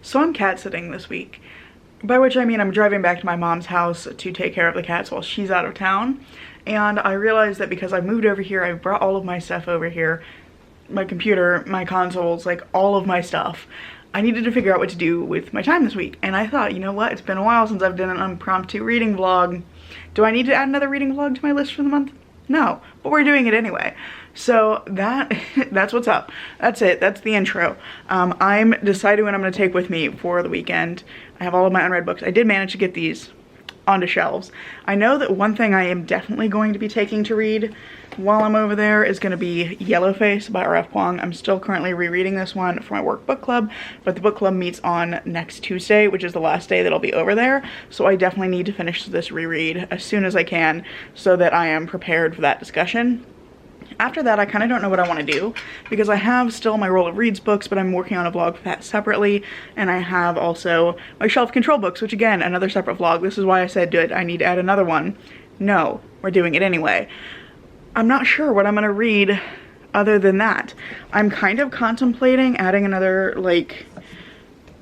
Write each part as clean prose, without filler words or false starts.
So I'm cat sitting this week, by which I mean I'm driving back to my mom's house to take care of the cats while she's out of town. And I realized that because I moved over here, I brought all of my stuff over here, my computer, my consoles, like all of my stuff. I needed to figure out what to do with my time this week. And I thought, you know what, it's been a while since I've done an impromptu reading vlog. Do I need to add another reading vlog to my list for the month? No, but we're doing it anyway. So that's what's up. That's it. That's the intro. I'm deciding what I'm going to take with me for the weekend. I have all of my unread books. I did manage to get these onto shelves. I know that one thing I am definitely going to be taking to read while I'm over there is going to be Yellowface by R.F. Kuang. I'm still currently rereading this one for my work book club, but the book club meets on next Tuesday, which is the last day that I'll be over there. So I definitely need to finish this reread as soon as I can so that I am prepared for that discussion. After that, I kind of don't know what I want to do because I have still my Roll of Reads books, but I'm working on a vlog for that separately. And I have also my Shelf Control books, which again, another separate vlog. This is why I said, I need to add another one. No, we're doing it anyway. I'm not sure what I'm going to read other than that. I'm kind of contemplating adding another, like,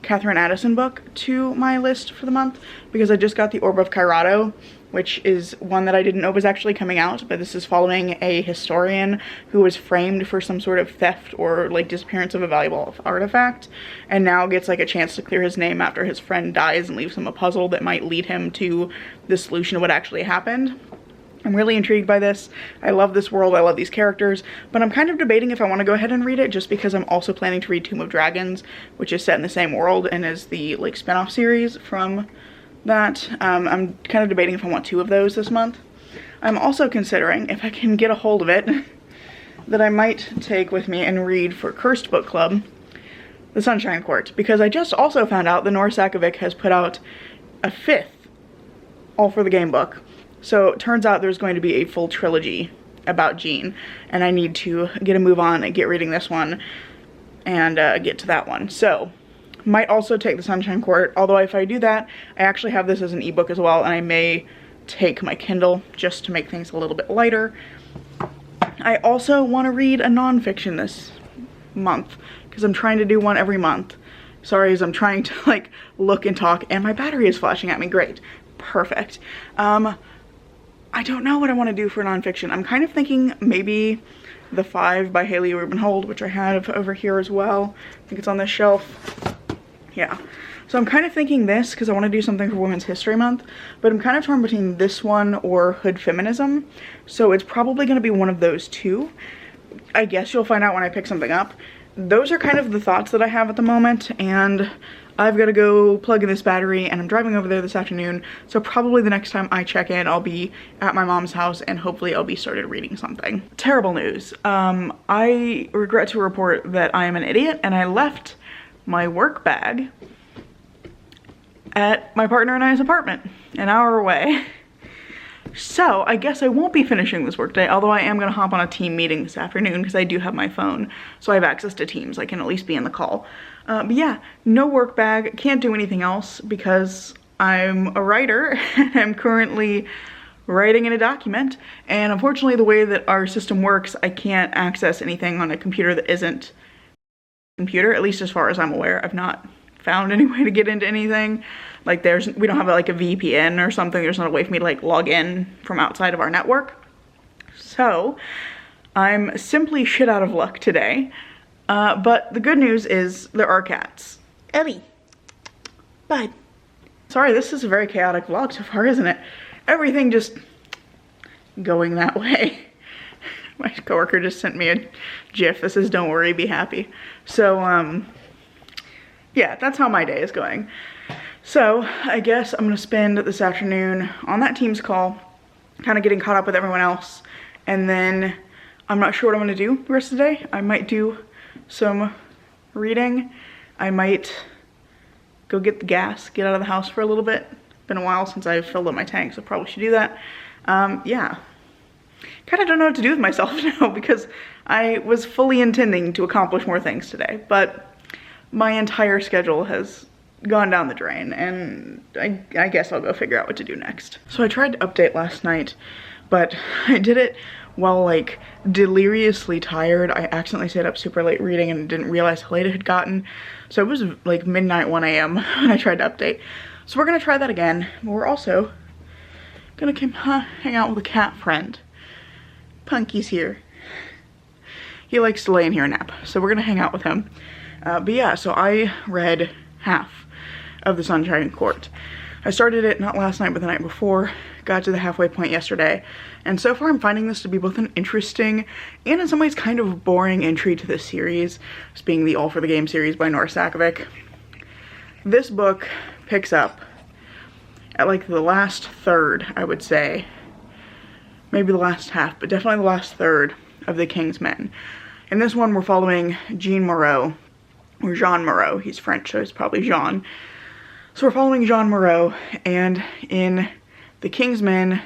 Catherine Addison book to my list for the month because I just got The Orb of Kairato, which is one that I didn't know was actually coming out, but this is following a historian who was framed for some sort of theft or like disappearance of a valuable artifact, and now gets like a chance to clear his name after his friend dies and leaves him a puzzle that might lead him to the solution of what actually happened. I'm really intrigued by this. I love this world, I love these characters, but I'm kind of debating if I want to go ahead and read it just because I'm also planning to read Tomb of Dragons, which is set in the same world and is the like spin-off series from that. I'm kind of debating if I want 2 of those this month. I'm also considering, if I can get a hold of it, that I might take with me and read for Cursed Book Club, The Sunshine Court, because I just also found out that Nora Sakovic has put out a 5th All for the Game book. So it turns out there's going to be a full trilogy about Jean, and I need to get a move on and get reading this one and get to that one. So might also take The Sunshine Court, although if I do that, I actually have this as an ebook as well, and I may take my Kindle just to make things a little bit lighter. I also want to read a nonfiction this month, because I'm trying to do one every month. Sorry, as I'm trying to like look and talk, and my battery is flashing at me. Great. Perfect. I don't know what I want to do for nonfiction. I'm kind of thinking maybe The Five by Haley Rubenhold, which I have over here as well. I think it's on this shelf. Yeah, so I'm kind of thinking this because I want to do something for Women's History Month, but I'm kind of torn between this one or Hood Feminism, so it's probably going to be one of those 2. I guess you'll find out when I pick something up. Those are kind of the thoughts that I have at the moment, and I've got to go plug in this battery, and I'm driving over there this afternoon, so probably the next time I check in, I'll be at my mom's house, and hopefully I'll be started reading something. Terrible news. I regret to report that I am an idiot, and I left my work bag at my partner and I's apartment, an hour away. So I guess I won't be finishing this workday, although I am gonna hop on a team meeting this afternoon because I do have my phone, so I have access to Teams. I can at least be in the call. But yeah, no work bag, can't do anything else because I'm a writer and I'm currently writing in a document, and unfortunately the way that our system works, I can't access anything on a computer that isn't computer, at least as far as I'm aware. I've not found any way to get into anything. Like we don't have like a VPN or something. There's not a way for me to like log in from outside of our network. So I'm simply shit out of luck today. But the good news is there are cats. Ellie, bye. Sorry, this is a very chaotic vlog so far, isn't it? Everything just going that way. My coworker just sent me a GIF that says, "Don't worry, be happy." So, yeah, that's how my day is going. So, I guess I'm gonna spend this afternoon on that Teams call, kind of getting caught up with everyone else, and then I'm not sure what I'm gonna do the rest of the day. I might do some reading. I might go get the gas, get out of the house for a little bit. Been a while since I've filled up my tank, so probably should do that. Yeah. Kind of don't know what to do with myself now because I was fully intending to accomplish more things today, but my entire schedule has gone down the drain, and I guess I'll go figure out what to do next. So I tried to update last night, but I did it while like deliriously tired. I accidentally stayed up super late reading and didn't realize how late it had gotten. So it was like midnight, 1 a.m. when I tried to update. So we're gonna try that again. We're also gonna come hang out with a cat friend. Punky's here. He likes to lay in here and nap, so we're gonna hang out with him. But yeah, so I read half of The Sunshine Court. I started it not last night, but the night before, got to the halfway point yesterday, and so far I'm finding this to be both an interesting and in some ways kind of boring entry to this series, this being the All for the Game series by Nora Sakavic. This book picks up at like the last third, I would say, maybe the last half, but definitely the last third of The King's Men. In this one, we're following Jean Moreau, or Jean Moreau. He's French, so it's probably Jean. So we're following Jean Moreau, and in The King's Men,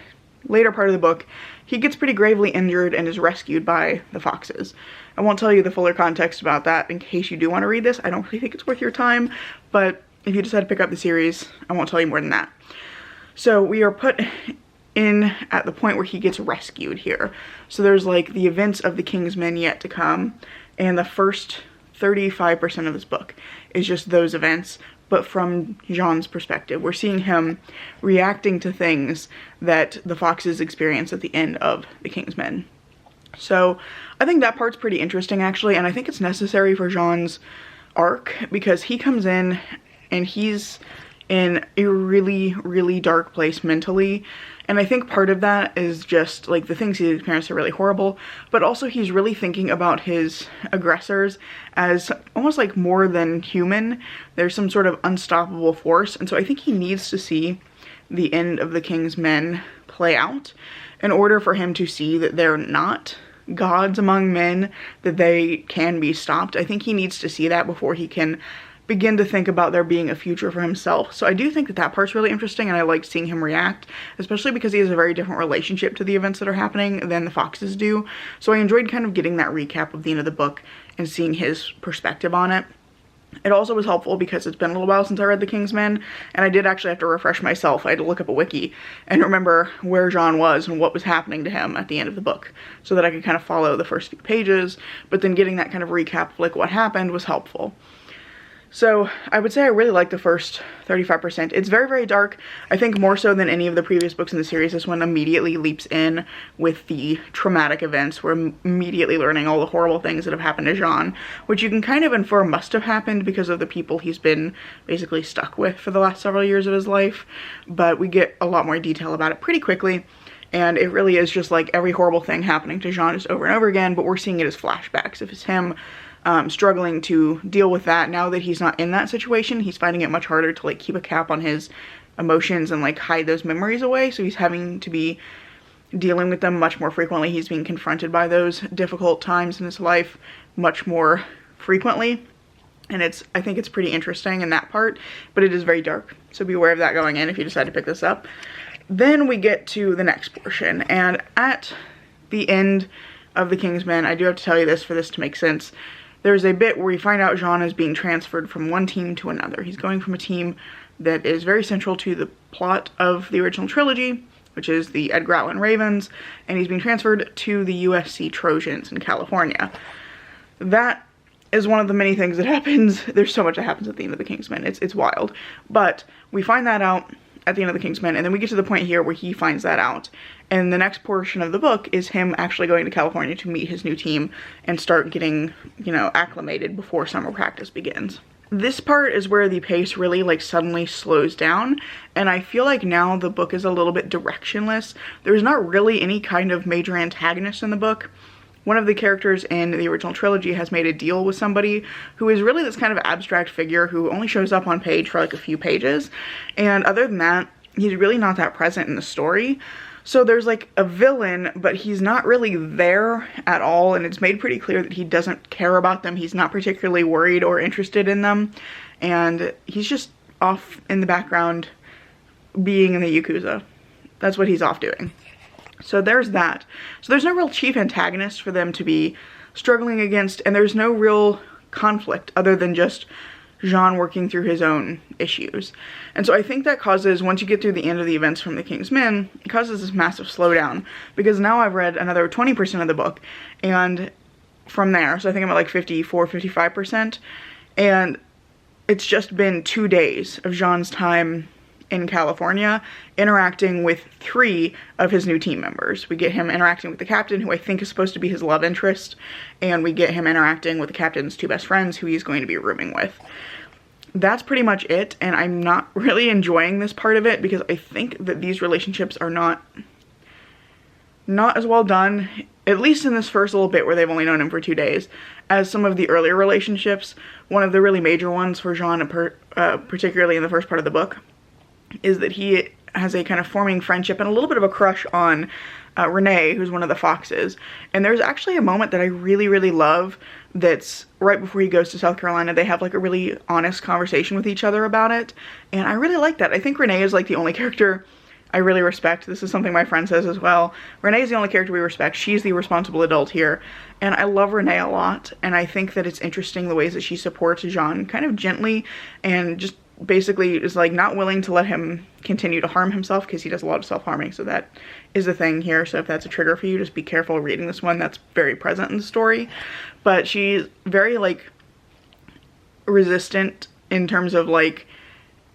later part of the book, he gets pretty gravely injured and is rescued by the Foxes. I won't tell you the fuller context about that in case you do want to read this. I don't really think it's worth your time, but if you decide to pick up the series, I won't tell you more than that. So we are put in at the point where he gets rescued here. So there's like the events of The King's Men yet to come, and the first 35% of this book is just those events, but from Jean's perspective. We're seeing him reacting to things that the Foxes experience at the end of The King's Men. So I think that part's pretty interesting actually, and I think it's necessary for Jean's arc because he comes in and he's in a really, really dark place mentally. And I think part of that is just like the things he experienced are really horrible, but also he's really thinking about his aggressors as almost like more than human. There's some sort of unstoppable force. And so I think he needs to see the end of The King's Men play out in order for him to see that they're not gods among men, that they can be stopped. I think he needs to see that before he can begin to think about there being a future for himself. So I do think that that part's really interesting, and I like seeing him react, especially because he has a very different relationship to the events that are happening than the Foxes do. So I enjoyed kind of getting that recap of the end of the book and seeing his perspective on it. It also was helpful because it's been a little while since I read The King's Men, and I did actually have to refresh myself. I had to look up a wiki and remember where Jean was and what was happening to him at the end of the book so that I could kind of follow the first few pages, but then getting that kind of recap of like what happened was helpful. So I would say I really like the first 35%. It's very, very dark. I think more so than any of the previous books in the series, this one immediately leaps in with the traumatic events. We're immediately learning all the horrible things that have happened to Jean, which you can kind of infer must have happened because of the people he's been basically stuck with for the last several years of his life. But we get a lot more detail about it pretty quickly. And it really is just like every horrible thing happening to Jean just over and over again, but we're seeing it as flashbacks. If it's him struggling to deal with that now that he's not in that situation, he's finding it much harder to like keep a cap on his emotions and like hide those memories away. So he's having to be dealing with them much more frequently. He's being confronted by those difficult times in his life much more frequently. And I think it's pretty interesting in that part, but it is very dark. So be aware of that going in if you decide to pick this up. Then we get to the next portion, and at the end of The King's Men, I do have to tell you this for this to make sense. There's a bit where we find out Jean is being transferred from one team to another. He's going from a team that is very central to the plot of the original trilogy, which is the Edgar Allan Ravens, and he's being transferred to the USC Trojans in California. That is one of the many things that happens. There's so much that happens at the end of The King's Men. It's wild. But we find that out at the end of The King's Men, and then we get to the point here where he finds that out. And the next portion of the book is him actually going to California to meet his new team and start getting, you know, acclimated before summer practice begins. This part is where the pace really like suddenly slows down, and I feel like now the book is a little bit directionless. There's not really any kind of major antagonist in the book. One of the characters in the original trilogy has made a deal with somebody who is really this kind of abstract figure who only shows up on page for like a few pages. And other than that, he's really not that present in the story. So there's like a villain, but he's not really there at all. And it's made pretty clear that he doesn't care about them. He's not particularly worried or interested in them. And he's just off in the background being in the Yakuza. That's what he's off doing. So there's that. So there's no real chief antagonist for them to be struggling against, and there's no real conflict other than just Jean working through his own issues. And so I think that causes, once you get through the end of the events from The King's Men, it causes this massive slowdown, because now I've read another 20% of the book, and from there, so I think I'm at like 54, 55%, and it's just been 2 days of Jean's time in California interacting with 3 of his new team members. We get him interacting with the captain, who I think is supposed to be his love interest, and we get him interacting with the captain's 2 best friends, who he's going to be rooming with. That's pretty much it, and I'm not really enjoying this part of it because I think that these relationships are not as well done, at least in this first little bit where they've only known him for 2 days, as some of the earlier relationships. One of the really major ones for Jean, particularly in the first part of the book, is that he has a kind of forming friendship and a little bit of a crush on Renee, who's one of the foxes. And there's actually a moment that I really, really love that's right before he goes to South Carolina. They have like a really honest conversation with each other about it, and I really like that. I think Renee is like the only character I really respect. This is something my friend says as well. Renee is the only character we respect. She's the responsible adult here, and I love Renee a lot, and I think that it's interesting the ways that she supports Jean kind of gently and just basically is like not willing to let him continue to harm himself, because he does a lot of self-harming. So that is a thing here. So if that's a trigger for you, just be careful reading this one. That's very present in the story. But she's very like resistant in terms of like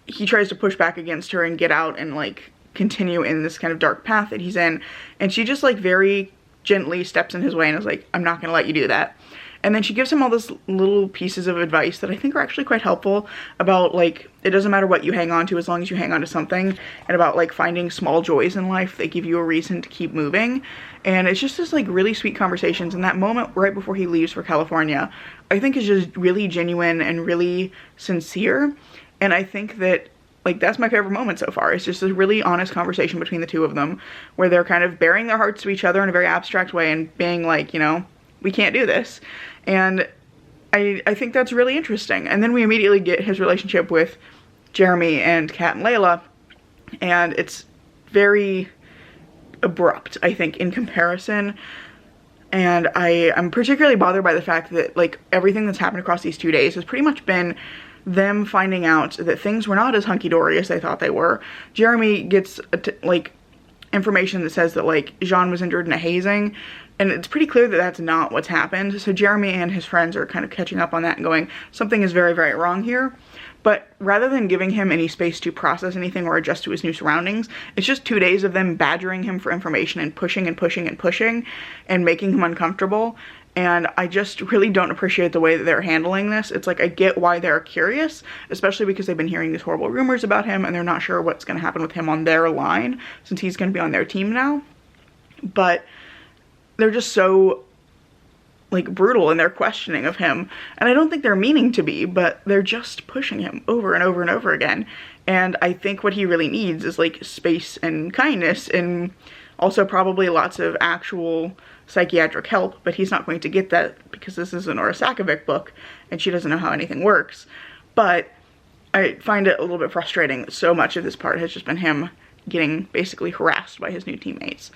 he tries to push back against her and get out and like continue in this kind of dark path that he's in, and she just like very gently steps in his way and is like, I'm not gonna let you do that. And then she gives him all these little pieces of advice that I think are actually quite helpful about like, it doesn't matter what you hang on to as long as you hang on to something, and about like finding small joys in life that give you a reason to keep moving. And it's just this like really sweet conversations, and that moment right before he leaves for California I think is just really genuine and really sincere. And I think that like that's my favorite moment so far. It's just a really honest conversation between the two of them where they're kind of bearing their hearts to each other in a very abstract way and being like, you know, we can't do this. And I think that's really interesting. And then we immediately get his relationship with Jeremy and Kat and Layla, and it's very abrupt, I think, in comparison. And I'm particularly bothered by the fact that like everything that's happened across these 2 days has pretty much been them finding out that things were not as hunky-dory as they thought they were. Jeremy gets like information that says that like Jean was injured in a hazing, and it's pretty clear that that's not what's happened. So Jeremy and his friends are kind of catching up on that and going, something is very, very wrong here. But rather than giving him any space to process anything or adjust to his new surroundings, it's just 2 days of them badgering him for information and pushing and pushing and pushing and making him uncomfortable. And I just really don't appreciate the way that they're handling this. It's like, I get why they're curious, especially because they've been hearing these horrible rumors about him and they're not sure what's going to happen with him on their line since he's going to be on their team now. But they're just so like brutal in their questioning of him, and I don't think they're meaning to be, but they're just pushing him over and over and over again. And I think what he really needs is like space and kindness, and also probably lots of actual psychiatric help, but he's not going to get that because this is an Nora Sakovic book and she doesn't know how anything works. But I find it a little bit frustrating that so much of this part has just been him getting basically harassed by his new teammates.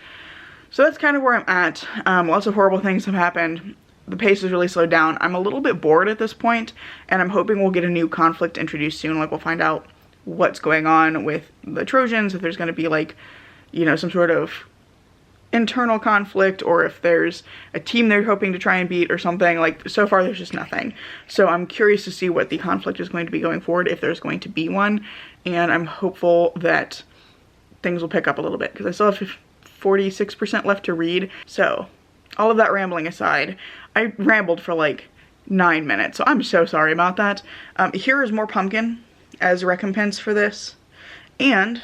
So that's kind of where I'm at. Lots of horrible things have happened. The pace has really slowed down. I'm a little bit bored at this point, and I'm hoping we'll get a new conflict introduced soon. Like, we'll find out what's going on with the Trojans, if there's going to be like, you know, some sort of internal conflict, or if there's a team they're hoping to try and beat or something. Like, so far there's just nothing. So I'm curious to see what the conflict is going to be going forward, if there's going to be one, and I'm hopeful that things will pick up a little bit because I still have 46% left to read. So all of that rambling aside, I rambled for like 9 minutes, so I'm so sorry about that. Here is more pumpkin as recompense for this, and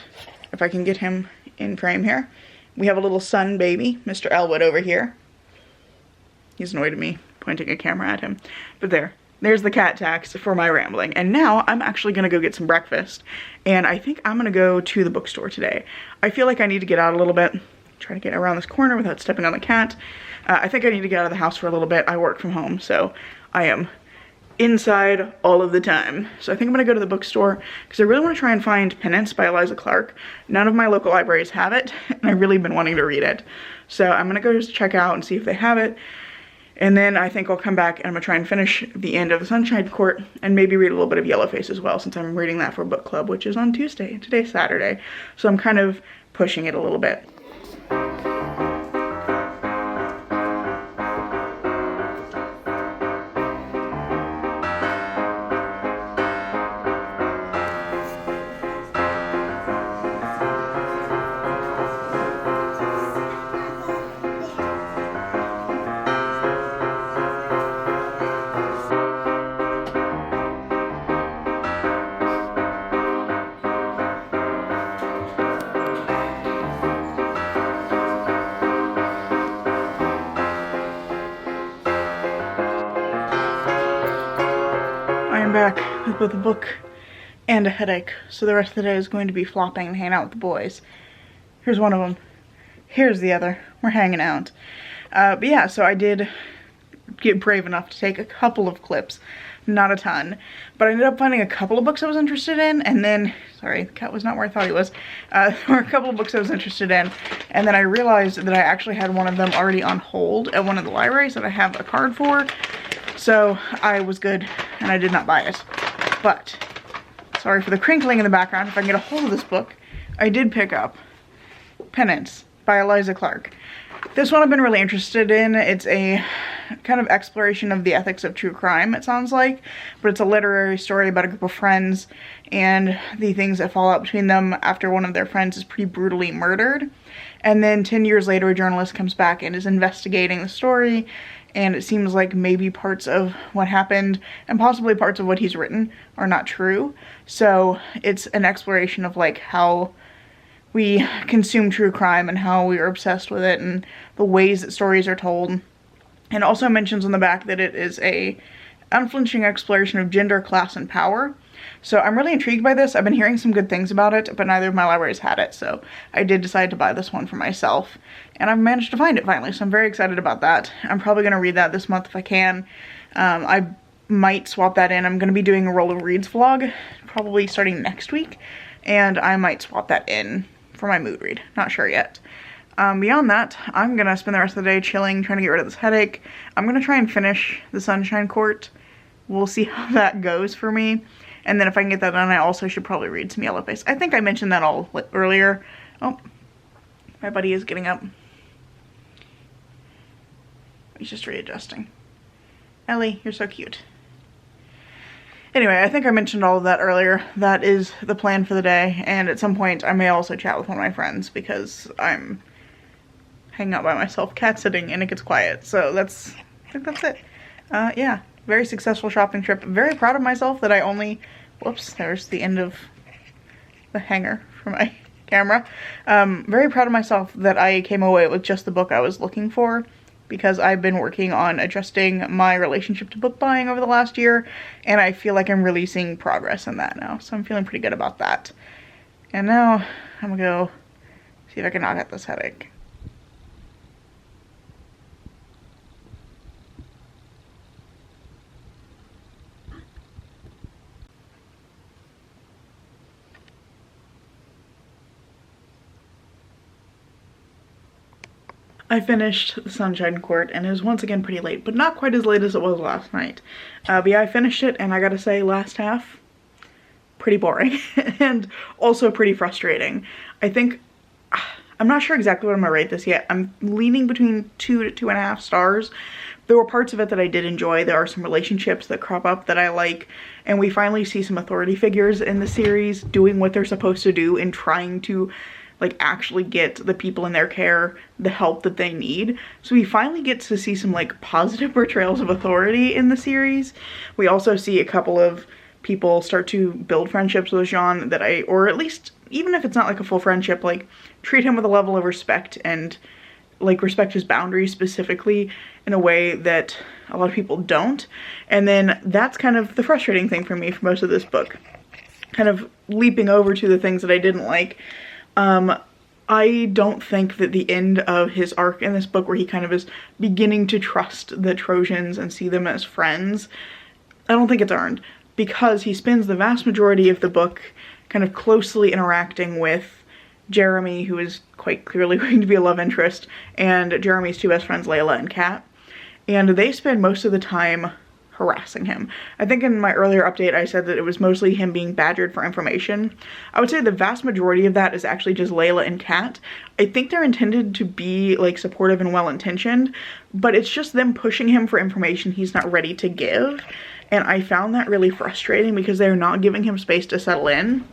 if I can get him in frame here, we have a little sun baby, Mr. Elwood over here. He's annoyed at me pointing a camera at him, but there's the cat tax for my rambling. And now I'm actually gonna go get some breakfast, and I think I'm gonna go to the bookstore today. I feel like I need to get out a little bit, try to get around this corner without stepping on the cat. I think I need to get out of the house for a little bit. I work from home, so I am inside all of the time. So I think I'm gonna go to the bookstore because I really want to try and find Penance by Eliza Clark. None of my local libraries have it, and I've really been wanting to read it. So I'm gonna go just check out and see if they have it. And then I think I'll come back and I'm gonna try and finish the end of The Sunshine Court and maybe read a little bit of Yellowface as well, since I'm reading that for book club, which is on Tuesday, and today's Saturday. So I'm kind of pushing it a little bit. with both a book and a headache, so the rest of the day is going to be flopping and hanging out with the boys. Here's one of them. Here's the other. We're hanging out. But yeah, so I did get brave enough to take a couple of clips, not a ton, but I ended up finding a couple of books I was interested in, and then, sorry, the cat was not where I thought he was. There were a couple of books I was interested in, and then I realized that I actually had one of them already on hold at one of the libraries that I have a card for, so I was good, and I did not buy it. But, sorry for the crinkling in the background, if I can get a hold of this book, I did pick up Penance by Eliza Clark. This one I've been really interested in. It's a kind of exploration of the ethics of true crime, it sounds like, but it's a literary story about a group of friends and the things that fall out between them after one of their friends is pretty brutally murdered. And then 10 years later, a journalist comes back and is investigating the story, and it seems like maybe parts of what happened and possibly parts of what he's written are not true. So it's an exploration of like how we consume true crime and how we are obsessed with it and the ways that stories are told. And also mentions on the back that it is a unflinching exploration of gender, class, and power. So I'm really intrigued by this. I've been hearing some good things about it, but neither of my libraries had it, so I did decide to buy this one for myself. And I've managed to find it finally, so I'm very excited about that. I'm probably going to read that this month if I can. I might swap that in. I'm going to be doing a Roll of Reads vlog, probably starting next week, and I might swap that in for my mood read. Not sure yet. Beyond that, I'm gonna spend the rest of the day chilling, trying to get rid of this headache. I'm gonna try and finish the Sunshine Court. We'll see how that goes for me. And then if I can get that done, I also should probably read some Yellow Face. I think I mentioned that all earlier. Oh, my buddy is getting up. He's just readjusting. Ellie, you're so cute. Anyway, I think I mentioned all of that earlier. That is the plan for the day, and at some point I may also chat with one of my friends because I'm hanging out by myself, cat sitting, and it gets quiet. So I think that's it. Yeah, very successful shopping trip. Very proud of myself that I only, whoops, there's the end of the hanger for my camera. Very proud of myself that I came away with just the book I was looking for, because I've been working on adjusting my relationship to book buying over the last year, and I feel like I'm really seeing progress in that now, so I'm feeling pretty good about that. And now I'm gonna go see if I can knock out this headache. I finished the Sunshine Court, and it was once again pretty late, but not quite as late as it was last night. But yeah, I finished it, and I gotta say, last half, pretty boring, and also pretty frustrating. I think, I'm not sure exactly what I'm gonna rate this yet. I'm leaning between 2 to 2.5 stars. There were parts of it that I did enjoy. There are some relationships that crop up that I like, and we finally see some authority figures in the series doing what they're supposed to do and trying to like actually get the people in their care the help that they need. So we finally get to see some like positive portrayals of authority in the series. We also see a couple of people start to build friendships with Jean that or at least, even if it's not like a full friendship, like treat him with a level of respect and like respect his boundaries specifically in a way that a lot of people don't. And then that's kind of the frustrating thing for me for most of this book. Kind of leaping over to the things that I didn't like. I don't think that the end of his arc in this book, where he kind of is beginning to trust the Trojans and see them as friends, I don't think it's earned, because he spends the vast majority of the book kind of closely interacting with Jeremy, who is quite clearly going to be a love interest, and Jeremy's two best friends, Layla and Kat, and they spend most of the time harassing him. I think in my earlier update I said that it was mostly him being badgered for information. I would say the vast majority of that is actually just Layla and Kat. I think they're intended to be like supportive and well-intentioned, but it's just them pushing him for information he's not ready to give, and I found that really frustrating because they're not giving him space to settle in.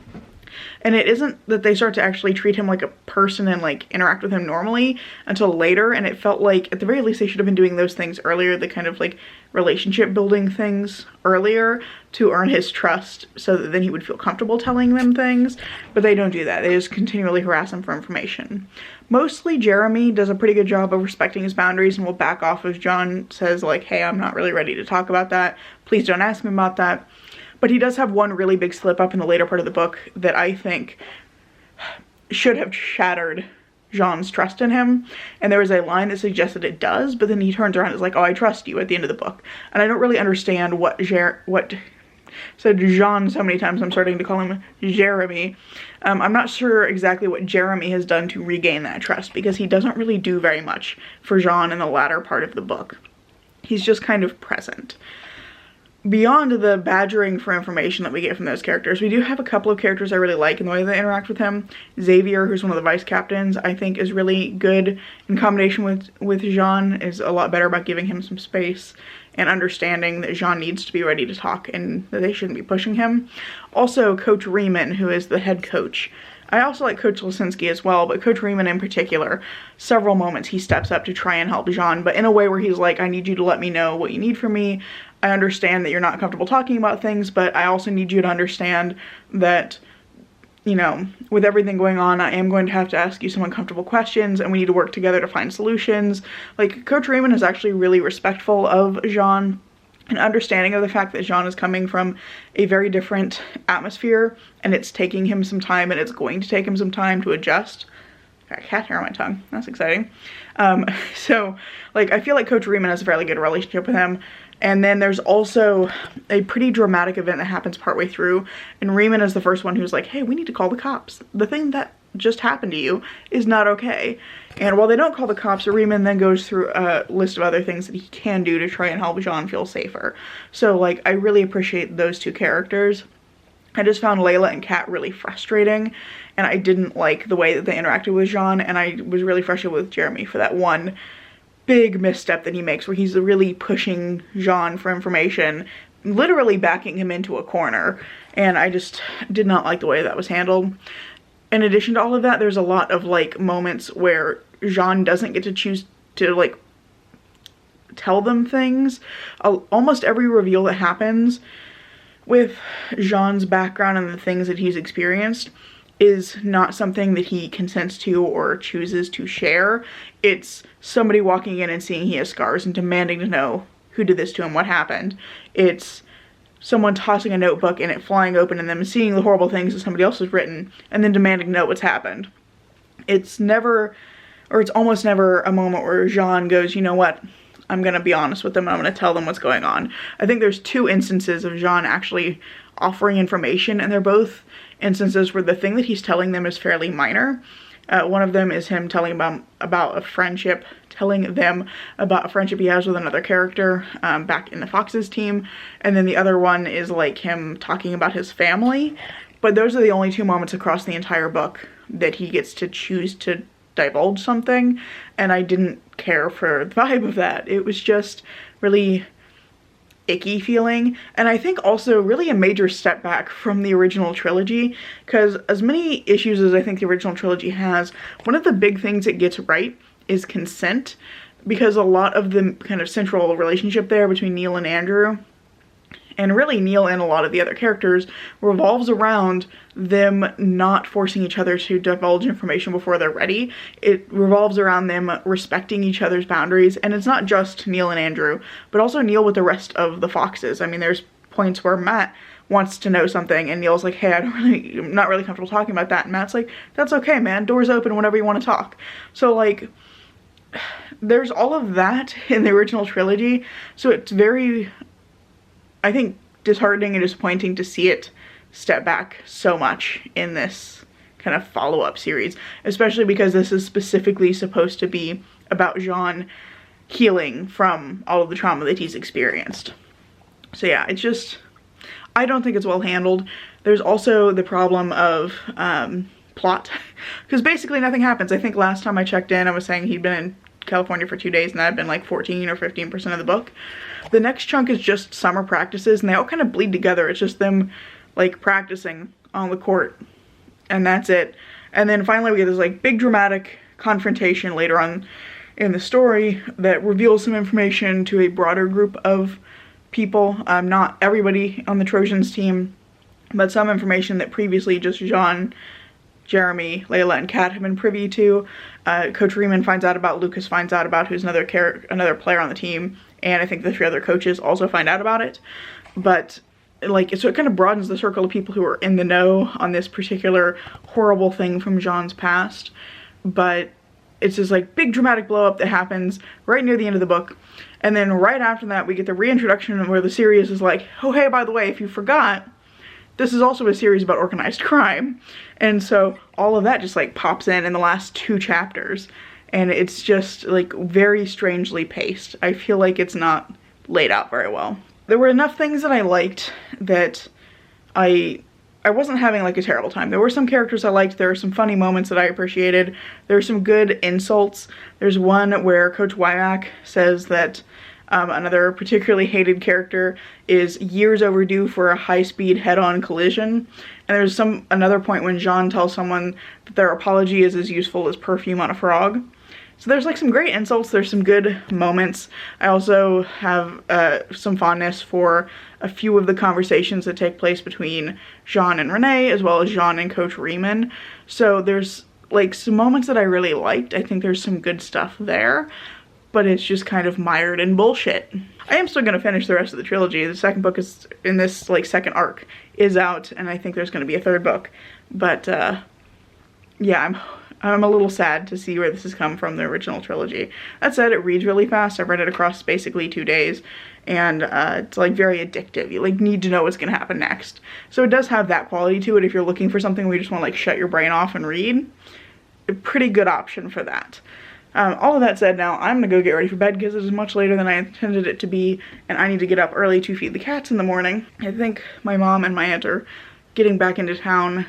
And it isn't that they start to actually treat him like a person and like interact with him normally until later, and it felt like at the very least they should have been doing those things earlier, the kind of like relationship building things earlier to earn his trust so that then he would feel comfortable telling them things, but they don't do that. They just continually harass him for information. Mostly Jeremy does a pretty good job of respecting his boundaries and will back off if John says like, hey, I'm not really ready to talk about that. Please don't ask me about that. But he does have one really big slip up in the later part of the book that I think should have shattered Jean's trust in him, and there was a line that suggested it does, but then he turns around and is like, oh, I trust you, at the end of the book. And I don't really understand what said Jean so many times I'm starting to call him Jeremy. I'm not sure exactly what Jeremy has done to regain that trust, because he doesn't really do very much for Jean in the latter part of the book. He's just kind of present. Beyond the badgering for information that we get from those characters, we do have a couple of characters I really like in the way they interact with him. Xavier, who's one of the vice captains, I think is really good in combination with Jean, is a lot better about giving him some space and understanding that Jean needs to be ready to talk and that they shouldn't be pushing him. Also, Coach Riemann, who is the head coach. I also like Coach Lisinski as well, but Coach Riemann in particular, several moments he steps up to try and help Jean, but in a way where he's like, I need you to let me know what you need from me. I understand that you're not comfortable talking about things, but I also need you to understand that, you know, with everything going on, I am going to have to ask you some uncomfortable questions, and we need to work together to find solutions. Like, Coach Riemann is actually really respectful of Jean, and understanding of the fact that Jean is coming from a very different atmosphere, and it's taking him some time, and it's going to take him some time to adjust. Got a cat hair on my tongue. That's exciting. So, like, I feel like Coach Riemann has a fairly good relationship with him. And then there's also a pretty dramatic event that happens partway through, and Riemann is the first one who's like, hey, we need to call the cops. The thing that just happened to you is not okay. And while they don't call the cops, Riemann then goes through a list of other things that he can do to try and help Jean feel safer. So, like, I really appreciate those two characters. I just found Layla and Kat really frustrating, and I didn't like the way that they interacted with Jean, and I was really frustrated with Jeremy for that one big misstep that he makes where he's really pushing Jean for information, literally backing him into a corner, and I just did not like the way that was handled. In addition to all of that, there's a lot of, like, moments where Jean doesn't get to choose to, like, tell them things. Almost every reveal that happens with Jean's background and the things that he's experienced is not something that he consents to or chooses to share. It's somebody walking in and seeing he has scars and demanding to know who did this to him, what happened. It's someone tossing a notebook and it flying open and them seeing the horrible things that somebody else has written and then demanding to know what's happened. It's never, or it's almost never, a moment where Jean goes, you know what, I'm gonna be honest with them and I'm gonna tell them what's going on. I think there's two instances of Jean actually offering information, and they're both instances where the thing that he's telling them is fairly minor. One of them is him telling them about a friendship he has with another character back in the Foxes team, and then the other one is like him talking about his family. But those are the only two moments across the entire book that he gets to choose to divulge something, and I didn't care for the vibe of that. It was just really icky feeling, and I think also really a major step back from the original trilogy, because as many issues as I think the original trilogy has, one of the big things it gets right is consent, because a lot of the kind of central relationship there between Neil and Andrew, and really Neil and a lot of the other characters, revolves around them not forcing each other to divulge information before they're ready. It revolves around them respecting each other's boundaries, and it's not just Neil and Andrew, but also Neil with the rest of the Foxes. I mean, there's points where Matt wants to know something, and Neil's like, hey, I'm not really comfortable talking about that, and Matt's like, that's okay, man, door's open whenever you want to talk. So, like, there's all of that in the original trilogy, so it's very, I think, disheartening and disappointing to see it step back so much in this kind of follow-up series, especially because this is specifically supposed to be about Jean healing from all of the trauma that he's experienced. So yeah, it's just, I don't think it's well handled. There's also the problem of plot, because basically nothing happens. I think last time I checked in, I was saying he'd been in California for 2 days, and that had been like 14 or 15% of the book. The next chunk is just summer practices, and they all kind of bleed together. It's just them like practicing on the court, and that's it. And then finally we get this like big dramatic confrontation later on in the story that reveals some information to a broader group of people, not everybody on the Trojans team, but some information that previously just Jean, Jeremy, Layla, and Kat have been privy to. Coach Riemann finds out about, Lucas finds out about, who's another player on the team, and I think the 3 other coaches also find out about it. But like, so it kind of broadens the circle of people who are in the know on this particular horrible thing from Jean's past. But it's this like big dramatic blow up that happens right near the end of the book. And then right after that, we get the reintroduction where the series is like, oh hey, by the way, if you forgot, this is also a series about organized crime. And so all of that just like pops in the last 2 chapters. And it's just like very strangely paced. I feel like it's not laid out very well. There were enough things that I liked that I wasn't having like a terrible time. There were some characters I liked. There were some funny moments that I appreciated. There were some good insults. There's one where Coach Wymack says that another particularly hated character is years overdue for a high-speed head-on collision. And there's another point when Jean tells someone that their apology is as useful as perfume on a frog. So there's like some great insults, there's some good moments. I also have some fondness for a few of the conversations that take place between Jean and Renee, as well as Jean and Coach Riemann. So there's like some moments that I really liked. I think there's some good stuff there, but it's just kind of mired in bullshit. I am still gonna finish the rest of the trilogy. The second book is in this like second arc is out, and I think there's gonna be a third book. But yeah, I'm a little sad to see where this has come from the original trilogy. That said, it reads really fast. I've read it across basically 2 days, and it's like very addictive. You like need to know what's gonna happen next. So it does have that quality to it if you're looking for something where you just wanna like shut your brain off and read. A pretty good option for that. All of that said, now I'm gonna go get ready for bed because it is much later than I intended it to be, and I need to get up early to feed the cats in the morning. I think my mom and my aunt are getting back into town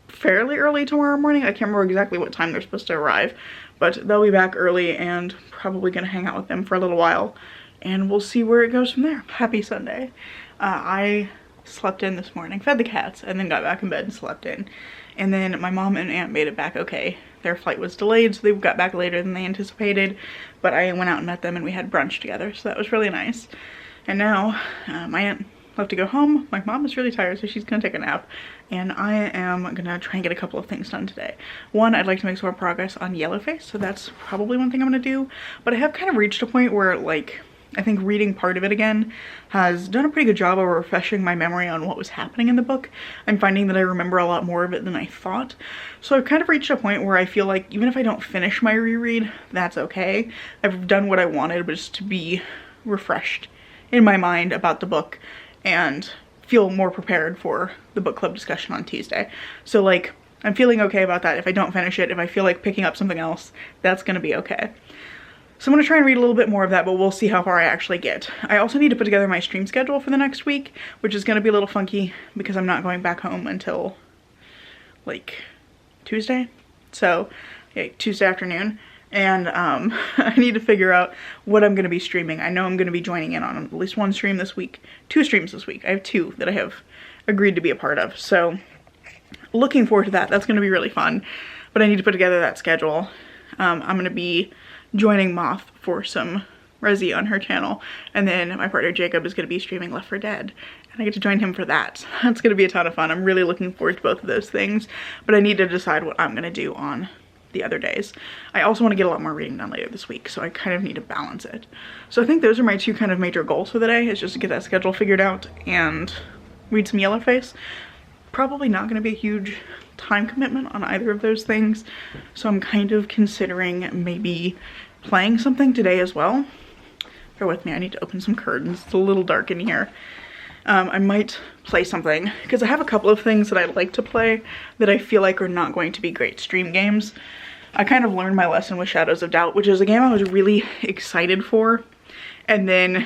fairly early tomorrow morning. I can't remember exactly what time they're supposed to arrive, but they'll be back early and probably gonna hang out with them for a little while, and we'll see where it goes from there. Happy Sunday. I slept in this morning, fed the cats, and then got back in bed and slept in. And then my mom and aunt made it back okay. Their flight was delayed, so they got back later than they anticipated, but I went out and met them and we had brunch together, so that was really nice. And now my aunt left to go home. My mom is really tired, so she's gonna take a nap, and I am gonna try and get a couple of things done today. One, I'd like to make some more progress on Yellowface, so that's probably one thing I'm gonna do, but I have kind of reached a point where like I think reading part of it again has done a pretty good job of refreshing my memory on what was happening in the book. I'm finding that I remember a lot more of it than I thought. So I've kind of reached a point where I feel like even if I don't finish my reread, that's okay. I've done what I wanted, but just to be refreshed in my mind about the book and feel more prepared for the book club discussion on Tuesday. So like, I'm feeling okay about that. If I don't finish it, if I feel like picking up something else, that's gonna be okay. So I'm gonna try and read a little bit more of that, but we'll see how far I actually get. I also need to put together my stream schedule for the next week, which is gonna be a little funky because I'm not going back home until like Tuesday. So yeah, Tuesday afternoon. And I need to figure out what I'm gonna be streaming. I know I'm gonna be joining in on at least one stream this week, 2 streams this week. I have 2 that I have agreed to be a part of. So looking forward to that. That's gonna be really fun, but I need to put together that schedule. I'm gonna be joining Moth for some Resi on her channel, and then my partner Jacob is going to be streaming Left 4 Dead, and I get to join him for that. That's going to be a ton of fun. I'm really looking forward to both of those things, but I need to decide what I'm going to do on the other days. I also want to get a lot more reading done later this week, so I kind of need to balance it. So I think those are my 2 kind of major goals for the day, is just to get that schedule figured out and read some Yellowface. Probably not going to be a huge time commitment on either of those things, so I'm kind of considering maybe playing something today as well. Bear with me, I need to open some curtains. It's a little dark in here. I might play something because I have a couple of things that I'd like to play that I feel like are not going to be great stream games. I kind of learned my lesson with Shadows of Doubt, which is a game I was really excited for, and then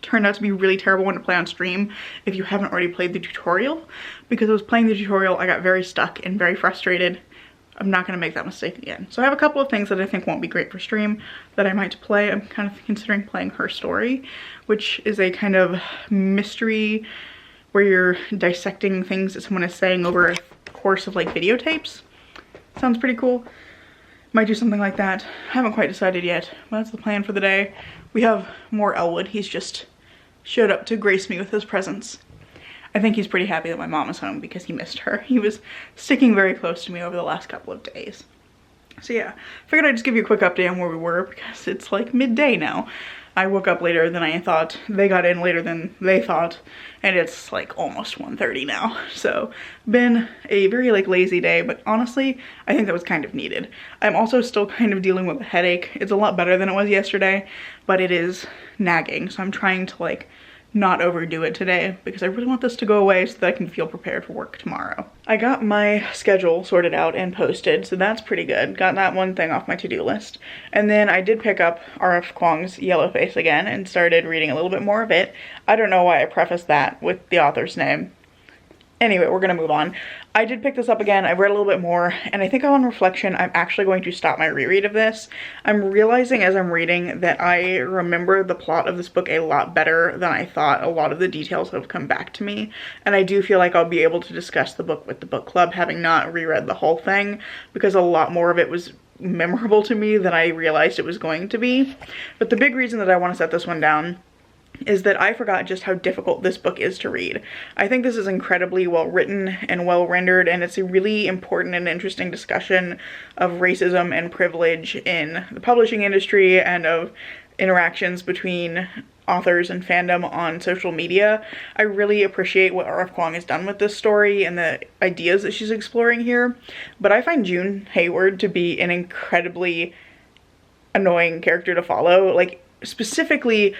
turned out to be really terrible one to play on stream if you haven't already played the tutorial. Because I was playing the tutorial, I got very stuck and very frustrated. I'm not going to make that mistake again. So I have a couple of things that I think won't be great for stream that I might play. I'm kind of considering playing Her Story, which is a kind of mystery where you're dissecting things that someone is saying over a course of like videotapes. Sounds pretty cool. Might do something like that. I haven't quite decided yet, but that's the plan for the day. We have more Elwood. He's just showed up to grace me with his presence. I think he's pretty happy that my mom is home because he missed her. He was sticking very close to me over the last couple of days. So yeah, figured I'd just give you a quick update on where we were because it's like midday now. I woke up later than I thought. They got in later than they thought, and it's like almost 1:30 now. So been a very like lazy day, but honestly, I think that was kind of needed. I'm also still kind of dealing with a headache. It's a lot better than it was yesterday, but it is nagging. So I'm trying to like not overdo it today because I really want this to go away so that I can feel prepared for work tomorrow. I got my schedule sorted out and posted, so that's pretty good. Got that one thing off my to-do list. And then I did pick up R.F. Kuang's Yellowface again and started reading a little bit more of it. I don't know why I prefaced that with the author's name. Anyway, we're gonna move on. I did pick this up again. I've read a little bit more, and I think on reflection, I'm actually going to stop my reread of this. I'm realizing as I'm reading that I remember the plot of this book a lot better than I thought. A lot of the details have come back to me, and I do feel like I'll be able to discuss the book with the book club, having not reread the whole thing, because a lot more of it was memorable to me than I realized it was going to be. But the big reason that I want to set this one down is that I forgot just how difficult this book is to read. I think this is incredibly well written and well rendered, and it's a really important and interesting discussion of racism and privilege in the publishing industry and of interactions between authors and fandom on social media. I really appreciate what R.F. Kuang has done with this story and the ideas that she's exploring here, but I find June Hayward to be an incredibly annoying character to follow. Like, specifically,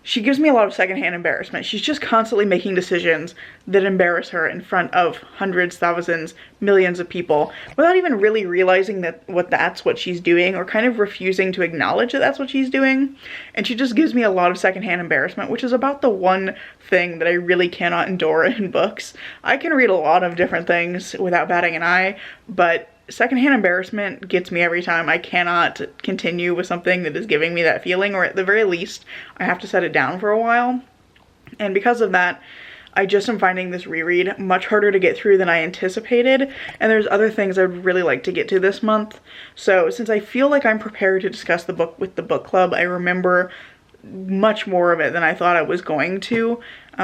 she gives me a lot of secondhand embarrassment. She's just constantly making decisions that embarrass her in front of hundreds, thousands, millions of people without even really realizing that that's what she's doing, or kind of refusing to acknowledge that that's what she's doing. And she just gives me a lot of secondhand embarrassment, which is about the one thing that I really cannot endure in books. I can read a lot of different things without batting an eye, but secondhand embarrassment gets me every time. I cannot continue with something that is giving me that feeling, or at the very least, I have to set it down for a while. And because of that, I just am finding this reread much harder to get through than I anticipated, and there's other things I would really like to get to this month. So since I feel like I'm prepared to discuss the book with the book club, I remember much more of it than I thought I was going to,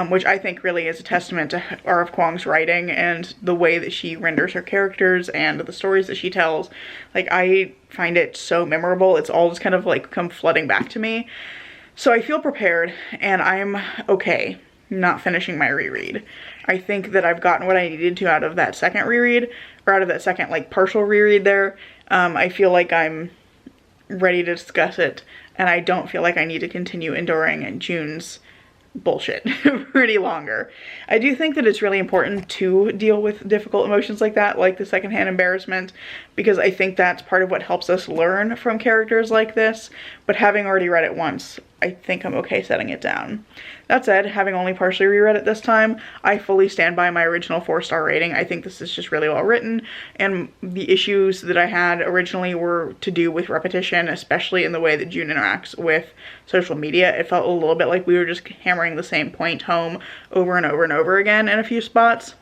which I think really is a testament to R.F. Kuang's writing and the way that she renders her characters and the stories that she tells. Like, I find it so memorable. It's all just kind of like come flooding back to me. So I feel prepared, and I'm okay not finishing my reread. I think that I've gotten what I needed to out of that second reread, or out of that second like partial reread there. I feel like I'm ready to discuss it, and I don't feel like I need to continue enduring June's bullshit for any longer. I do think that it's really important to deal with difficult emotions like that, like the secondhand embarrassment, because I think that's part of what helps us learn from characters like this, but having already read it once, I think I'm okay setting it down. That said, having only partially reread it this time, I fully stand by my original 4-star rating. I think this is just really well written, and the issues that I had originally were to do with repetition, especially in the way that June interacts with social media. It felt a little bit like we were just hammering the same point home over and over and over again in a few spots.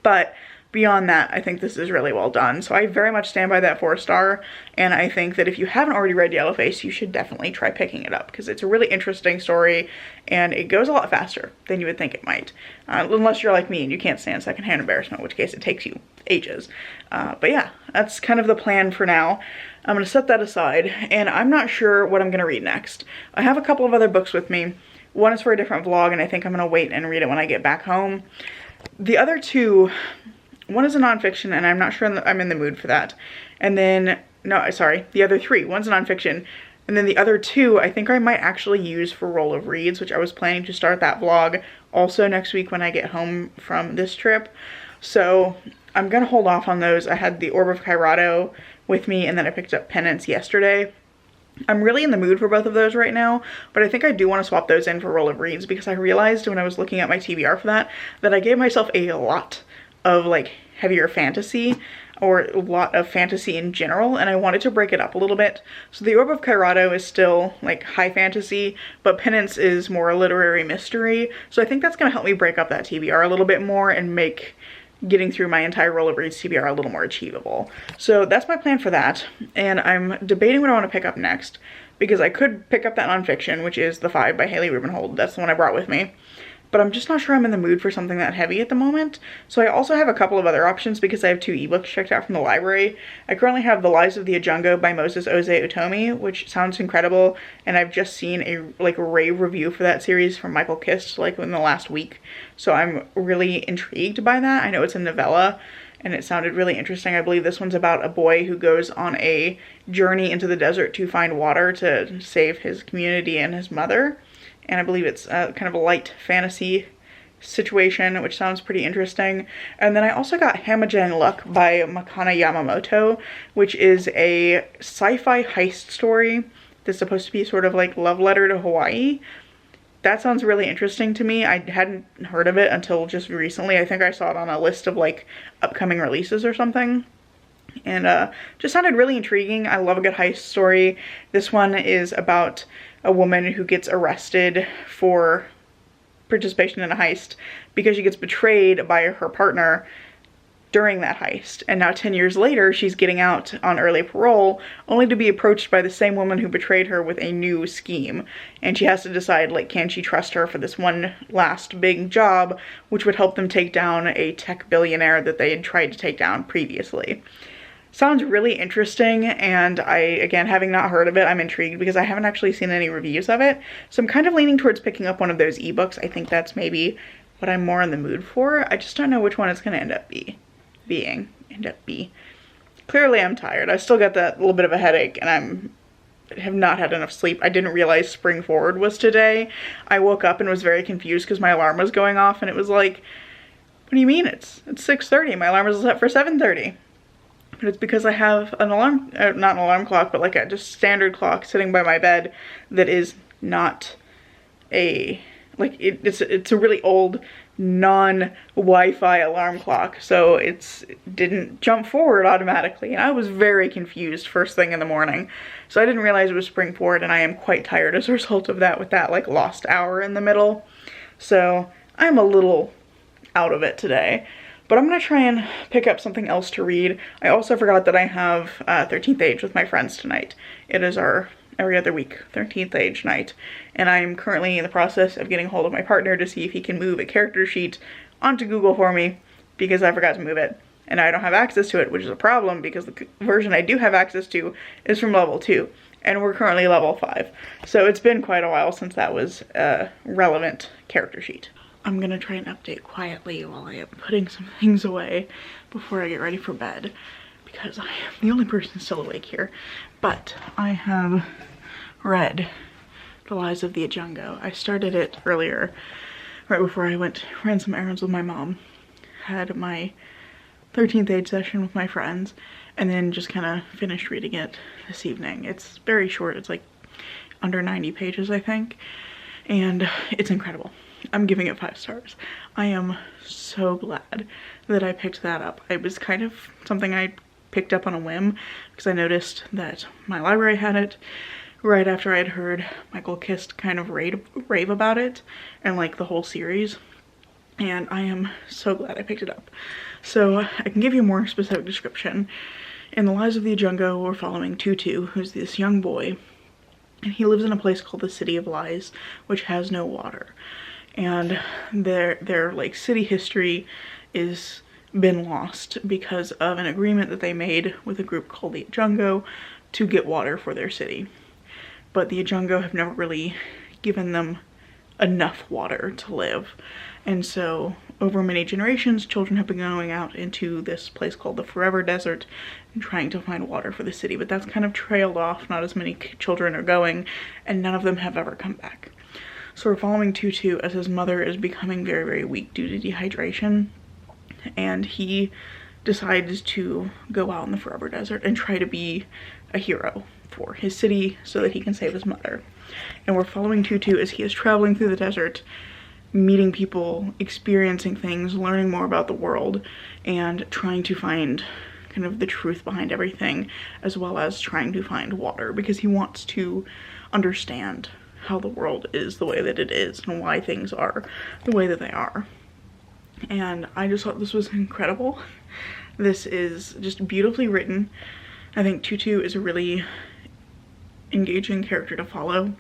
But beyond that, I think this is really well done. So I very much stand by that 4-star, and I think that if you haven't already read Yellowface, you should definitely try picking it up, because it's a really interesting story, and it goes a lot faster than you would think it might. Unless you're like me and you can't stand secondhand embarrassment, in which case it takes you ages. But yeah, that's kind of the plan for now. I'm going to set that aside, and I'm not sure what I'm going to read next. I have a couple of other books with me. One is for a different vlog, and I think I'm going to wait and read it when I get back home. The other two, one is a nonfiction, and I'm not sure I'm in the mood for that. And then, no, sorry, the other three. One's a nonfiction, and then the other two I think I might actually use for Roll of Reads, which I was planning to start that vlog also next week when I get home from this trip. So I'm gonna hold off on those. I had the Orb of Kairado with me, and then I picked up Penance yesterday. I'm really in the mood for both of those right now, but I think I do want to swap those in for Roll of Reads, because I realized when I was looking at my TBR for that I gave myself a lot of like heavier fantasy, or a lot of fantasy in general, and I wanted to break it up a little bit. So the Orb of Kairado is still like high fantasy, but Penance is more literary mystery, so I think that's going to help me break up that TBR a little bit more and make getting through my entire Roll of Reads TBR a little more achievable. So that's my plan for that, and I'm debating what I want to pick up next, because I could pick up that nonfiction, which is The Five by Haley Rubenhold. That's the one I brought with me. but I'm just not sure I'm in the mood for something that heavy at the moment. So I also have a couple of other options because I have 2 ebooks checked out from the library. I currently have The Lies of the Ajango by Moses Oze Utomi, which sounds incredible, and I've just seen a rave review for that series from Michael Kist like in the last week. So I'm really intrigued by that. I know it's a novella, and it sounded really interesting. I believe this one's about a boy who goes on a journey into the desert to find water to save his community and his mother. And I believe it's kind of a light fantasy situation, which sounds pretty interesting. And then I also got Hamagen Luck by Makana Yamamoto, which is a sci-fi heist story that's supposed to be sort of like love letter to Hawaii. That sounds really interesting to me. I hadn't heard of it until just recently. I think I saw it on a list of like upcoming releases or something. And just sounded really intriguing. I love a good heist story. This one is about a woman who gets arrested for participation in a heist because she gets betrayed by her partner during that heist, and now 10 years later she's getting out on early parole only to be approached by the same woman who betrayed her with a new scheme, and she has to decide, like, can she trust her for this one last big job which would help them take down a tech billionaire that they had tried to take down previously. Sounds really interesting, and I, again, having not heard of it, I'm intrigued because I haven't actually seen any reviews of it, so I'm kind of leaning towards picking up one of those ebooks. I think that's maybe what I'm more in the mood for. I just don't know which one it's going to end up being. Clearly I'm tired. I still got that little bit of a headache, and I have not had enough sleep. I didn't realize Spring Forward was today. I woke up and was very confused because my alarm was going off, and it was like, what do you mean it's 6:30? My alarm was set for 7:30. But it's because I have an alarm, not an alarm clock, but like a just standard clock sitting by my bed that is not a, like, it's a really old non-Wi-Fi alarm clock, so it didn't jump forward automatically, and I was very confused first thing in the morning. So I didn't realize it was Spring Forward, and I am quite tired as a result of that, with that like lost hour in the middle. So I'm a little out of it today, but I'm gonna try and pick up something else to read. I also forgot that I have 13th Age with my friends tonight. It is our every other week 13th Age night, and I'm currently in the process of getting hold of my partner to see if he can move a character sheet onto Google for me because I forgot to move it, and I don't have access to it, which is a problem because the version I do have access to is from level 2, and we're currently level 5, so it's been quite a while since that was a relevant character sheet. I'm gonna try and update quietly while I am putting some things away before I get ready for bed, because I am the only person still awake here. But I have read The Lies of the Ajango. I started it earlier, right before I ran some errands with my mom, had my 13th Age session with my friends, and then just kind of finished reading it this evening. It's very short, it's like under 90 pages, I think, and it's incredible. I'm giving it 5 stars. I am so glad that I picked that up. It was kind of something I picked up on a whim because I noticed that my library had it right after I'd heard Michael Kist kind of rave about it and like the whole series, and I am so glad I picked it up. So I can give you a more specific description. In The Lies of the Ajango, we're following Tutu, who's this young boy, and he lives in a place called the City of Lies, which has no water. And their like city history is been lost because of an agreement that they made with a group called the Ajango to get water for their city. But the Ajango have never really given them enough water to live. And so over many generations, children have been going out into this place called the Forever Desert and trying to find water for the city. But that's kind of trailed off. Not as many children are going, and none of them have ever come back. So we're following Tutu as his mother is becoming very, very weak due to dehydration, and he decides to go out in the Forever Desert and try to be a hero for his city so that he can save his mother. And we're following Tutu as he is traveling through the desert, meeting people, experiencing things, learning more about the world, and trying to find kind of the truth behind everything, as well as trying to find water, because he wants to understand how the world is the way that it is and why things are the way that they are. And I just thought this was incredible. This is just beautifully written. I think Tutu is a really engaging character to follow,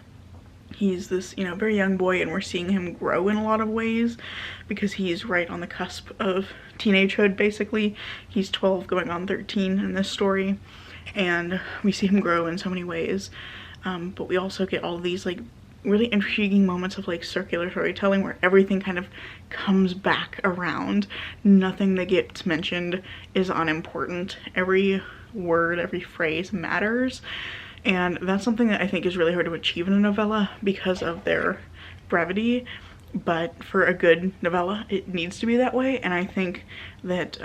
he's this, you know, very young boy, and we're seeing him grow in a lot of ways because he's right on the cusp of teenagehood, basically. He's 12 going on 13 in this story, and we see him grow in so many ways. But we also get all of these like really intriguing moments of like circular storytelling where everything kind of comes back around. Nothing that gets mentioned is unimportant. Every word, every phrase matters. And that's something that I think is really hard to achieve in a novella because of their brevity. But for a good novella, it needs to be that way. And I think that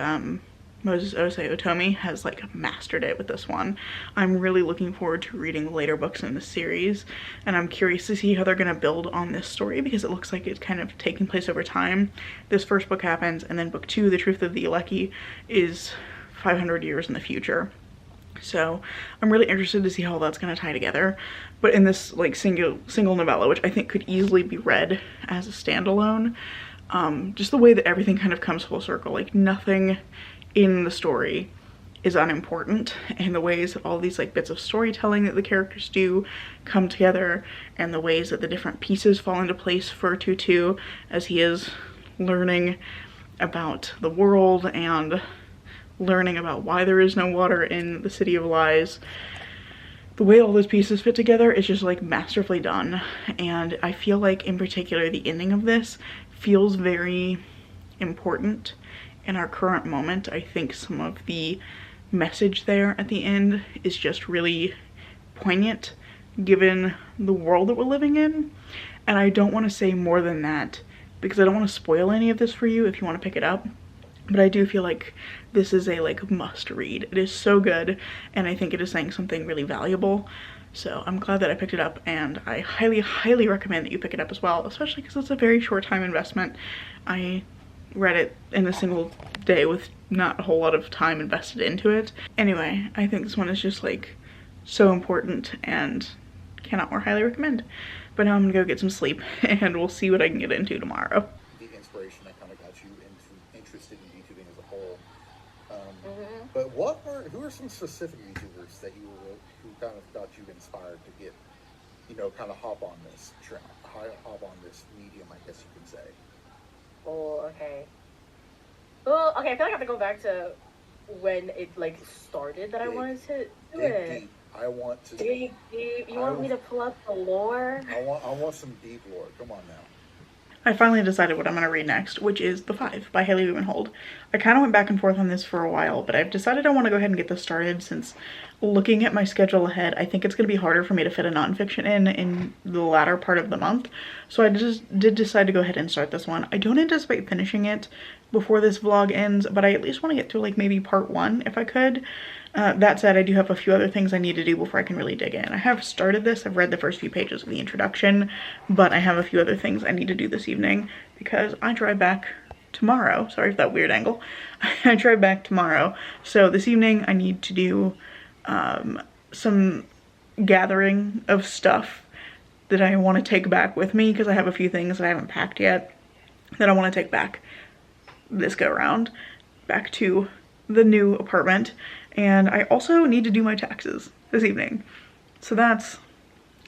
Moses Osei Otomi has like mastered it with this one. I'm really looking forward to reading the later books in the series, and I'm curious to see how they're going to build on this story because it looks like it's kind of taking place over time. This first book happens, and then book 2, The Truth of the Aleki, is 500 years in the future. So I'm really interested to see how that's going to tie together. But in this like single novella, which I think could easily be read as a standalone, just the way that everything kind of comes full circle, like nothing in the story is unimportant, and the ways that all these like bits of storytelling that the characters do come together, and the ways that the different pieces fall into place for Tutu as he is learning about the world and learning about why there is no water in the City of Lies. The way all those pieces fit together is just like masterfully done, and I feel like in particular the ending of this feels very important in our current moment. I think some of the message there at the end is just really poignant given the world that we're living in, and I don't want to say more than that because I don't want to spoil any of this for you if you want to pick it up. But I do feel like this is a like must read. It is so good, and I think it is saying something really valuable. So I'm glad that I picked it up, and I highly recommend that you pick it up as well, especially because it's a very short time investment. I read it in a single day with not a whole lot of time invested into it. Anyway, I think this one is just like so important and cannot more highly recommend. But now I'm gonna go get some sleep and we'll see what I can get into tomorrow. The inspiration that kind of got you interested in YouTubing as a whole. But who are some specific YouTubers that who kind of got you inspired to get, you know, kind of hop on this medium, I guess you could say? Oh, okay. Well, okay, I feel like I have to go back to when it like started that I wanted to do it. Deep. I want to dig deep. You want me to pull up the lore? I want some deep lore. Come on now. I finally decided what I'm going to read next, which is The Five by Haley Rubenhold. I kind of went back and forth on this for a while, but I've decided I want to go ahead and get this started since looking at my schedule ahead, I think it's going to be harder for me to fit a nonfiction in the latter part of the month. So I just did decide to go ahead and start this one. I don't anticipate finishing it before this vlog ends, but I at least want to get through like maybe part 1 if I could. That said, I do have a few other things I need to do before I can really dig in. I have started this, I've read the first few pages of the introduction, but I have a few other things I need to do this evening because I drive back tomorrow. Sorry for that weird angle. I drive back tomorrow. So this evening I need to do some gathering of stuff that I want to take back with me because I have a few things that I haven't packed yet that I want to take back this go around back to the new apartment. And I also need to do my taxes this evening. So that's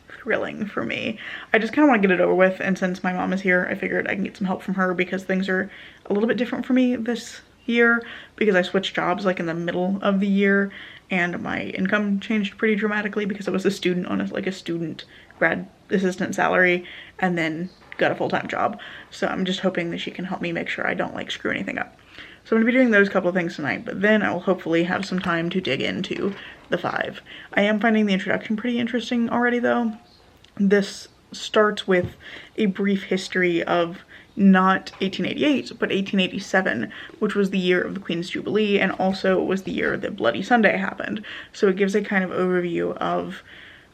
thrilling for me. I just kind of want to get it over with, and since my mom is here, I figured I can get some help from her because things are a little bit different for me this year because I switched jobs like in the middle of the year and my income changed pretty dramatically because I was a student on a student grad assistant salary and then got a full-time job. So I'm just hoping that she can help me make sure I don't like screw anything up. So I'm going to be doing those couple of things tonight, but then I will hopefully have some time to dig into The Five. I am finding the introduction pretty interesting already though. This starts with a brief history of not 1888, but 1887, which was the year of the Queen's Jubilee, and also was the year that Bloody Sunday happened. So it gives a kind of overview of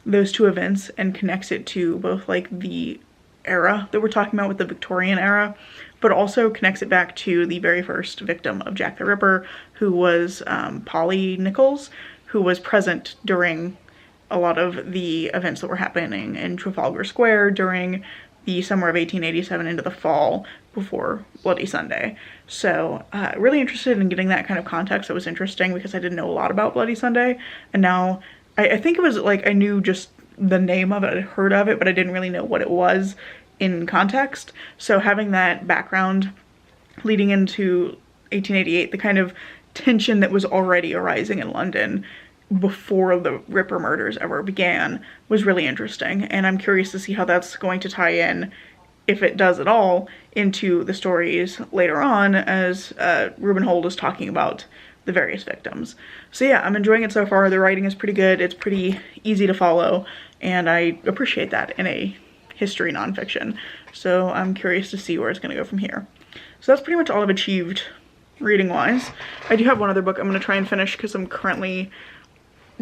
those two events and connects it to both like the era that we're talking about with the Victorian era, but also connects it back to the very first victim of Jack the Ripper, who was Polly Nichols, who was present during a lot of the events that were happening in Trafalgar Square during the summer of 1887 into the fall before Bloody Sunday. So really interested in getting that kind of context. That was interesting because I didn't know a lot about Bloody Sunday, and now I think it was like I knew just the name of it, I'd heard of it, but I didn't really know what it was in context. So having that background leading into 1888, the kind of tension that was already arising in London before the Ripper murders ever began was really interesting, and I'm curious to see how that's going to tie in, if it does at all, into the stories later on as Reuben Hold is talking about the various victims. So yeah, I'm enjoying it so far. The writing is pretty good, it's pretty easy to follow, and I appreciate that in a history nonfiction. So I'm curious to see where it's going to go from here. So that's pretty much all I've achieved reading wise. I do have one other book I'm going to try and finish because I'm currently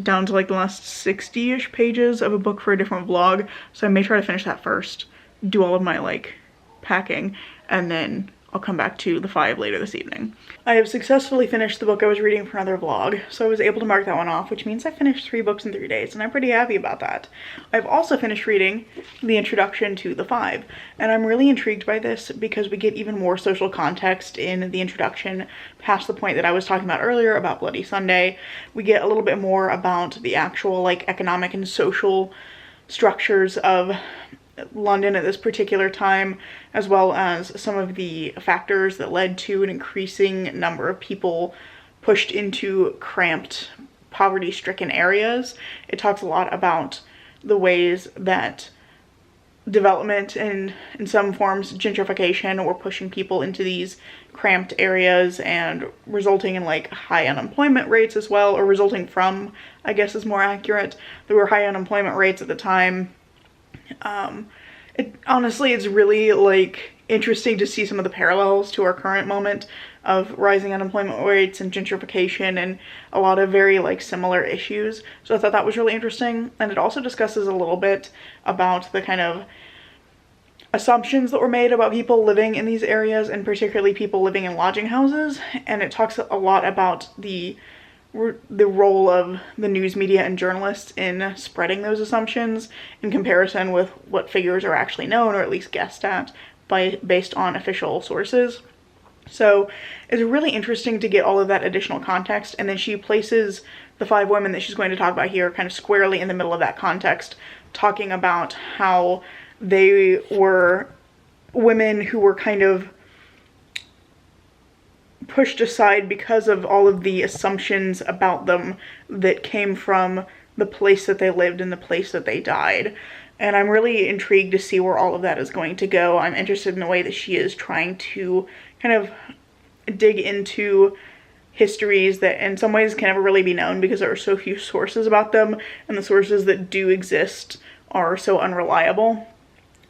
down to like the last 60-ish pages of a book for a different vlog, so I may try to finish that first, do all of my like packing, and then I'll come back to the 5 later this evening. I have successfully finished the book I was reading for another vlog, so I was able to mark that one off, which means I finished 3 books in 3 days, and I'm pretty happy about that. I've also finished reading the introduction to the 5, and I'm really intrigued by this because we get even more social context in the introduction past the point that I was talking about earlier about Bloody Sunday. We get a little bit more about the actual like economic and social structures of London at this particular time, as well as some of the factors that led to an increasing number of people pushed into cramped, poverty-stricken areas. It talks a lot about the ways that development and in some forms gentrification were pushing people into these cramped areas and resulting in like high unemployment rates as well, or resulting from, I guess is more accurate. There were high unemployment rates at the time. Honestly, it's really like interesting to see some of the parallels to our current moment of rising unemployment rates and gentrification and a lot of very like similar issues. So I thought that was really interesting, and it also discusses a little bit about the kind of assumptions that were made about people living in these areas, and particularly people living in lodging houses, and it talks a lot about the role of the news media and journalists in spreading those assumptions in comparison with what figures are actually known, or at least guessed at, based on official sources. So it's really interesting to get all of that additional context, and then she places the 5 women that she's going to talk about here kind of squarely in the middle of that context, talking about how they were women who were kind of pushed aside because of all of the assumptions about them that came from the place that they lived and the place that they died. And I'm really intrigued to see where all of that is going to go. I'm interested in the way that she is trying to kind of dig into histories that in some ways can never really be known because there are so few sources about them, and the sources that do exist are so unreliable.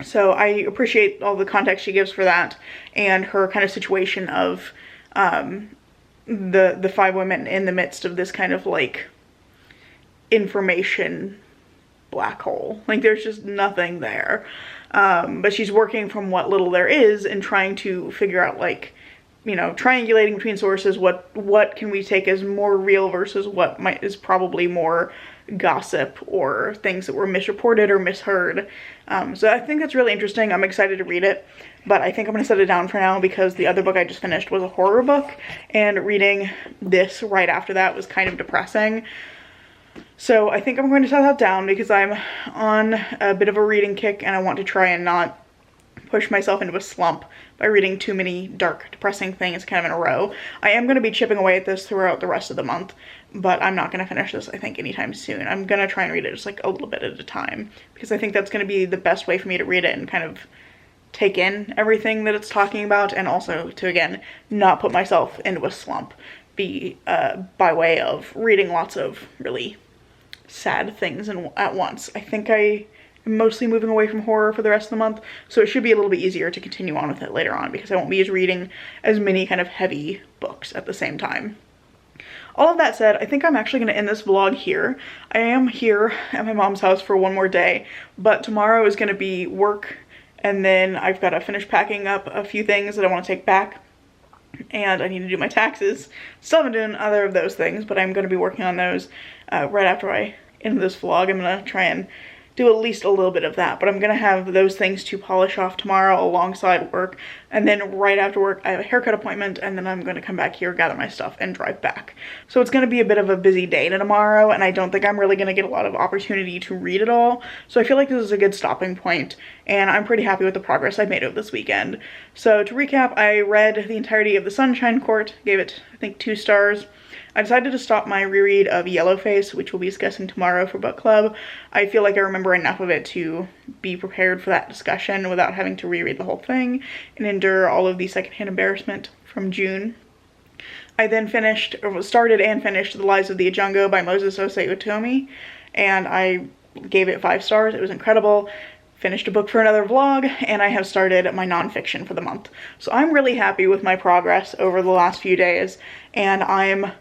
So I appreciate all the context she gives for that, and her kind of situation of the 5 women in the midst of this kind of like information black hole. Like there's just nothing there. But she's working from what little there is and trying to figure out, like, you know, triangulating between sources, what can we take as more real versus what is probably more gossip or things that were misreported or misheard. So I think that's really interesting. I'm excited to read it, but I think I'm gonna set it down for now because the other book I just finished was a horror book, and reading this right after that was kind of depressing. So I think I'm going to set that down because I'm on a bit of a reading kick, and I want to try and not push myself into a slump by reading too many dark, depressing things kind of in a row. I am going to be chipping away at this throughout the rest of the month, but I'm not going to finish this, I think, anytime soon. I'm going to try and read it just like a little bit at a time, because I think that's going to be the best way for me to read it and kind of take in everything that it's talking about, and also to, again, not put myself into a slump by way of reading lots of really sad things at once. I think I am mostly moving away from horror for the rest of the month, so it should be a little bit easier to continue on with it later on because I won't be reading as many kind of heavy books at the same time. All of that said, I think I'm actually going to end this vlog here. I am here at my mom's house for one more day, but tomorrow is going to be work, and then I've got to finish packing up a few things that I want to take back, and I need to do my taxes. Still haven't done either of those things, but I'm going to be working on those right after I end this vlog. I'm going to try and do at least a little bit of that, but I'm gonna have those things to polish off tomorrow alongside work, and then right after work I have a haircut appointment, and then I'm gonna come back here, gather my stuff, and drive back. So it's gonna be a bit of a busy day tomorrow, and I don't think I'm really gonna get a lot of opportunity to read it all, so I feel like this is a good stopping point, and I'm pretty happy with the progress I made over this weekend. So to recap, I read the entirety of The Sunshine Court, gave it, I think, 2 stars. I decided to stop my reread of Yellowface, which we'll be discussing tomorrow for book club. I feel like I remember enough of it to be prepared for that discussion without having to reread the whole thing and endure all of the secondhand embarrassment from June. I then started and finished The Lies of the Ajango by Moses Osei Utomi, and I gave it 5 stars. It was incredible. Finished a book for another vlog, and I have started my nonfiction for the month. So I'm really happy with my progress over the last few days, and I'm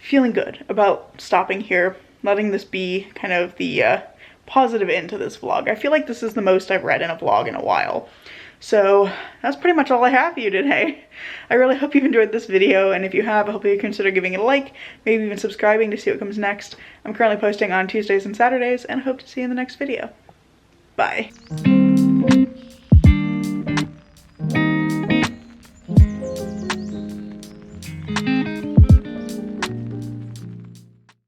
feeling good about stopping here, letting this be kind of the positive end to this vlog. I feel like this is the most I've read in a vlog in a while. So that's pretty much all I have for you today. I really hope you've enjoyed this video, and if you have, I hope you consider giving it a like, maybe even subscribing to see what comes next. I'm currently posting on Tuesdays and Saturdays, and I hope to see you in the next video. Bye.